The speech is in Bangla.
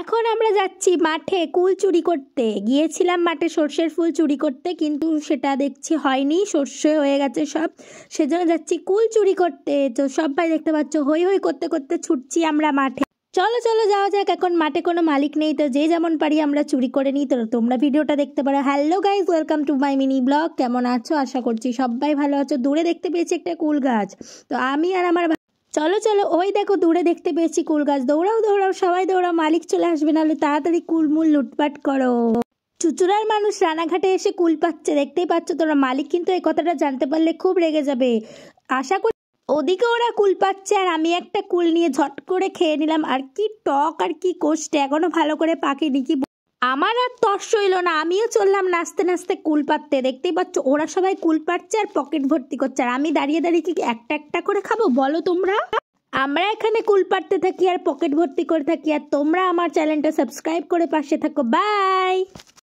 এখন আমরা যাচ্ছি মাঠে কুল চুরি করতে। গিয়েছিলাম মাঠে সর্ষের ফুল চুরি করতে, কিন্তু সেটা দেখছি হয়নি, সর্ষে হয়ে গেছে সব। সেজন্য যাচ্ছি কুল চুরি করতে। তো সবাই দেখতে পাচ্ছ হই হই করতে করতে ছুটছি আমরা মাঠে। চলো চলো যাওয়া যাক। এখন মাঠে কোনো মালিক নেই, তো যে যেমন পারি আমরা চুরি করে নিই। তো তোমরা ভিডিওটা দেখতে পারো। Hello guys, welcome to my mini blog. কেমন আছো? আশা করছি সবাই ভালো আছো। দূরে দেখতে পেয়েছি একটা কুল গাছ, তো আমি আর আমার চলো চলো ওই দেখো দূরে দেখতে পেয়েছি কুল গাছ। দৌড়াও দৌড়াও সবাই দৌড়াও, মালিক চলে আসবে, নাহলে তাড়াতাড়ি কুলমুল লুটপাট করো। চুচুড়ার মানুষ রানাঘাটে এসে কুল পাচ্ছে, দেখতেই পাচ্ছ তোরা। মালিক কিন্তু এই কথাটা জানতে পারলে খুব রেগে যাবে। আশা করি ওদিকে ওরা কুল পাচ্ছে আর আমি একটা কুল নিয়ে ঝট করে খেয়ে নিলাম। আর কি টক আর কি কোষ্ঠে, এখনো ভালো করে পাকেনি। কি আমার আর তর্স হইল না, আমিও চললাম নাচতে নাচতে কুল পাততে। দেখতেই পাচ্ছ ওরা সবাই কুল পাচ্ছে আর পকেট ভর্তি করছে, আর আমি দাঁড়িয়ে দাঁড়িয়ে কি একটা একটা করে খাবো বলো তোমরা? আমরা এখানে কুল পাড়তে থাকি আর পকেট ভর্তি করে থাকি, আর তোমরা আমার চ্যানেলটা সাবস্ক্রাইব করে পাশে থাকো। বাই।